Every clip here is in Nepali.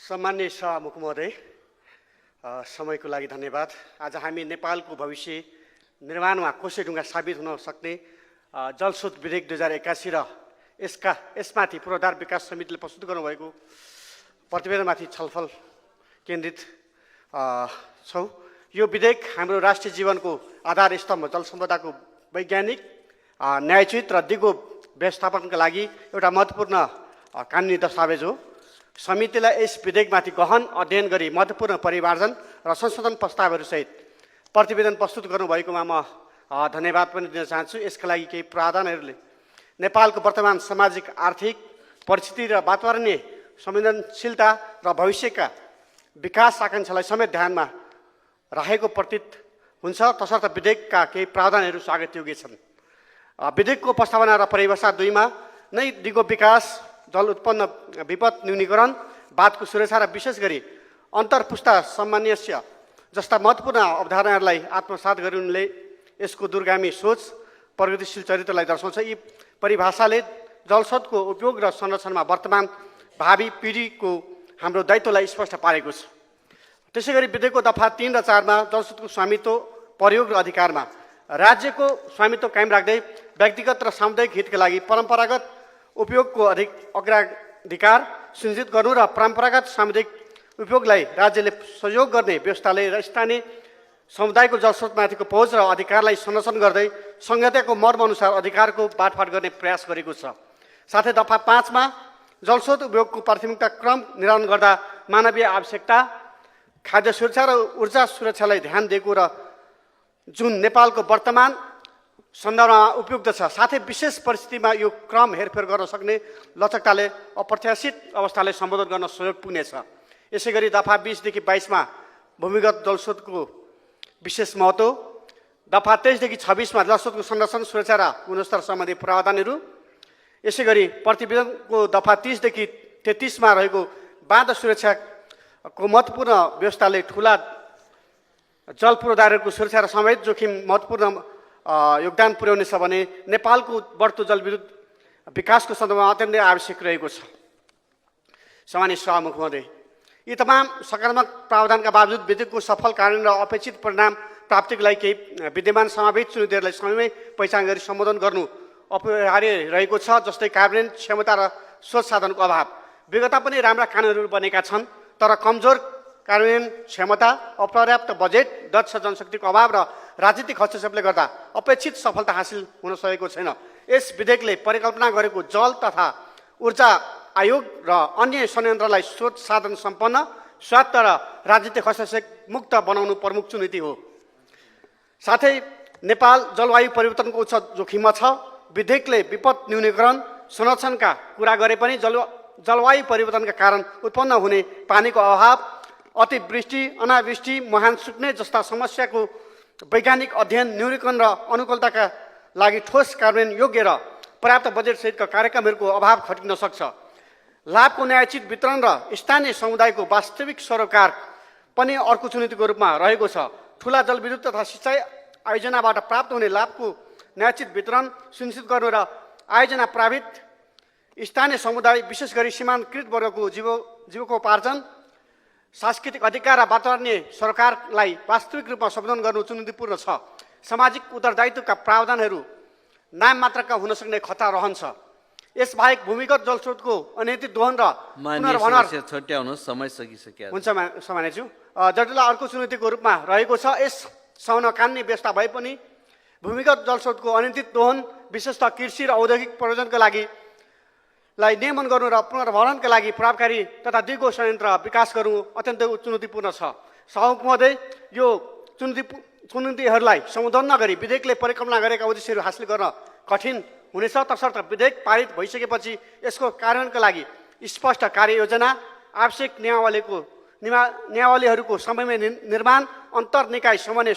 सम्माननीय सभामुख महोदय, समयको लागि धन्यवाद। आज हामी नेपालको भविष्य निर्माणमा कोसेढुङ्गा साबित हुन सक्ने जलस्रोत विधेयक 2081 र यसमाथि पूर्वाधार विकास समितिले प्रस्तुत गर्नुभएको प्रतिवेदनमाथि छलफल केन्द्रित छौँ। यो विधेयक हाम्रो राष्ट्रिय जीवनको आधार स्तम्भ जल सम्पदाको वैज्ञानिक, न्यायोचित र दिगो व्यवस्थापनका लागि एउटा महत्त्वपूर्ण कानुनी दस्तावेज हो। समितिलाई यस विधेयकमाथि गहन अध्ययन गरी महत्त्वपूर्ण परिमार्जन र संशोधन प्रस्तावहरूसहित प्रतिवेदन प्रस्तुत गर्नुभएकोमा म धन्यवाद पनि दिन चाहन्छु। यसका लागि केही प्रावधानहरूले नेपालको वर्तमान सामाजिक आर्थिक परिस्थिति र वातावरणीय संवेदनशीलता र भविष्यका विकास आकाङ्क्षालाई समेत ध्यानमा राखेको प्रतीत हुन्छ। तसर्थ विधेयकका केही प्रावधानहरू स्वागतयोग्य छन्। विधेयकको प्रस्तावना र परिभाषा 2 मा नै दिगो विकास, जल उत्पन्न विपद न्यूनीकरण, बाँधको सुरक्षा र विशेष गरी अन्तर्पुस्ता सामञ्जस्य जस्ता महत्त्वपूर्ण अवधारणाहरूलाई आत्मसात गरिनुले यसको दूरगामी सोच, प्रगतिशील चरित्रलाई दर्शाउँछ। यी परिभाषाले जलस्रोतको उपयोग र संरक्षणमा वर्तमान भावी पिँढीको हाम्रो दायित्वलाई स्पष्ट पारेको छ। त्यसै गरी विधेयकको दफा 3 र 4 मा जलस्रोतको स्वामित्व, प्रयोग र अधिकारमा राज्यको स्वामित्व कायम राख्दै व्यक्तिगत र सामुदायिक हितका लागि परम्परागत उपयोगको अग्राधिकार सुनिश्चित गर्नु र परम्परागत सामुदायिक उपयोगलाई राज्यले सहयोग गर्ने व्यवस्थाले र स्थानीय समुदायको जलस्रोतमाथिको पहुँच र अधिकारलाई संरक्षण गर्दै संहिताको मर्मअनुसार अधिकारको बाँडफाँड गर्ने प्रयास गरेको छ। साथै दफा 5 मा जलस्रोत उपयोगको प्राथमिकता क्रम निर्धारण गर्दा मानवीय आवश्यकता, खाद्य सुरक्षा र ऊर्जा सुरक्षालाई ध्यान दिएको र जुन नेपालको वर्तमान सन्दर्भमा उपयुक्त छ। साथै विशेष परिस्थितिमा यो क्रम हेरफेर गर्न सक्ने लचकताले अप्रत्याशित अवस्थालाई सम्बोधन गर्न सहयोग पुग्नेछ। यसै गरी दफा 20 देखि 22 मा भूमिगत जलस्रोतको विशेष महत्त्व, दफा 23 देखि 26 मा जलस्रोतको संरक्षण, सुरक्षा र गुणस्तर सम्बन्धी प्रावधानहरू, यसै गरी प्रतिवेदनको दफा 30 देखि 33 मा रहेको बाँध सुरक्षाको महत्त्वपूर्ण व्यवस्थाले ठुला जल पूर्वाधारहरूको सुरक्षा र समेत जोखिम महत्त्वपूर्ण योगदान पुर्याउनेछ भने नेपालको बढ्दो जलविद्युत विकासको सन्दर्भमा अत्यन्तै आवश्यक रहेको छ। सम्माननीय सभामुख महोदय, यी तमाम सकारात्मक प्रावधानका बावजुद विधेयकको सफल कार्यान्वयन र अपेक्षित परिणाम प्राप्तिको लागि केही विद्यमान समावेश चुनौतीहरूलाई समयमै पहिचान गरी सम्बोधन गर्नु अपरिहार्य रहेको छ। जस्तै कार्यान्वयन क्षमता र स्रोत साधनको अभाव। विगतमा पनि राम्रा कानुनहरू बनेका छन्, तर कमजोर कार्यान्वयन क्षमता, अपर्याप्त बजेट, दक्ष जनशक्तिको अभाव र राजनीतिक हस्तक्षेपले गर्दा अपेक्षित सफलता हासिल हुन सकेको छैन। यस विधेयकले परिकल्पना गरेको जल तथा ऊर्जा आयोग र अन्य संयन्त्रलाई स्रोत साधन सम्पन्न, स्वायत्त र राजनीतिक हस्तक्षेप मुक्त बनाउनु प्रमुख चुनौती हो। साथै नेपाल जलवायु परिवर्तनको उच्च जोखिममा छ। विधेयकले विपद न्यूनीकरण, संरक्षणका कुरा गरे पनि जलवायु परिवर्तनका कारण उत्पन्न हुने पानीको अभाव, अतिवृष्टि, अनावृष्टि, मुहान सुक्ने जस्ता समस्याको वैज्ञानिक अध्ययन, न्यूनीकरण र अनुकूलताका लागि ठोस कार्यान्वयन योग्य र पर्याप्त बजेटसहितका कार्यक्रमहरूको अभाव खटिन सक्छ। लाभको न्यायोचित वितरण र स्थानीय समुदायको वास्तविक सरोकार पनि अर्को चुनौतीको रूपमा रहेको छ। ठुला जलविद्युत तथा सिँचाइ आयोजनाबाट प्राप्त हुने लाभको न्यायोचित वितरण सुनिश्चित गर्नु र आयोजना प्रभावित स्थानीय समुदाय, विशेष गरी सीमान्तकृत वर्गको जीविकोपार्जन, सांस्कृतिक अधिकार र वातावरणीय सरकारलाई वास्तविक रूपमा सम्बोधन गर्नु चुनौतीपूर्ण छ। सामाजिक उत्तरदायित्वका प्रावधानहरू नाम मात्रका हुन सक्ने खतरा रहन्छ। यसबाहेक भूमिगत जलस्रोतको अनियन्त्रित दोहन र पुनर्भरण समय सकिसक्यो हुन्छ सम्माननीयज्यू, जटिल अर्को चुनौतीको रूपमा रहेको छ। यससँग कानुनी व्यवस्था भए पनि भूमिगत जलस्रोतको अनियन्त्रित दोहन, विशेषतः कृषि र औद्योगिक प्रयोजनका लागि नियमन गर्नु र पुनर्भरणका लागि प्रभावकारी तथा दिगो संयन्त्र विकास गर्नु अत्यन्तै चुनौतीपूर्ण छ। सभामुख महोदय, यो चुनौतीहरूलाई सम्बोधन नगरी विधेयकले परिकल्पना गरेका उद्देश्यहरू हासिल गर्न कठिन हुनेछ। तसर्थ विधेयक पारित भइसकेपछि यसको कार्यान्वयनका लागि स्पष्ट कार्ययोजना, आवश्यक नियमावलीहरूको समयमै निर्माण, अन्तर्निकाय समन्वय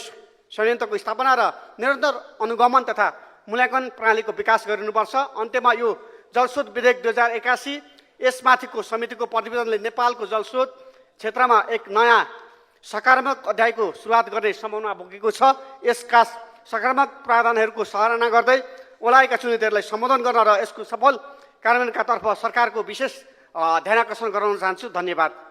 संयन्त्रको स्थापना र निरन्तर अनुगमन तथा मूल्याङ्कन प्रणालीको विकास गरिनुपर्छ। अन्त्यमा यो जलस्रोत विधेयक 2081 यसमाथिको समितिको प्रतिवेदनले नेपालको जलस्रोत क्षेत्रमा एक नयाँ सकारात्मक अध्यायको सुरुवात गर्ने सम्भावना बोकेको छ। यसका सकारात्मक प्रावधानहरूको सराहना गर्दै ओलाएका चुनौतीहरूलाई सम्बोधन गर्न र यसको सफल कार्यान्वयनका तर्फ सरकारको विशेष ध्यान आकर्षण गराउन चाहन्छु। धन्यवाद।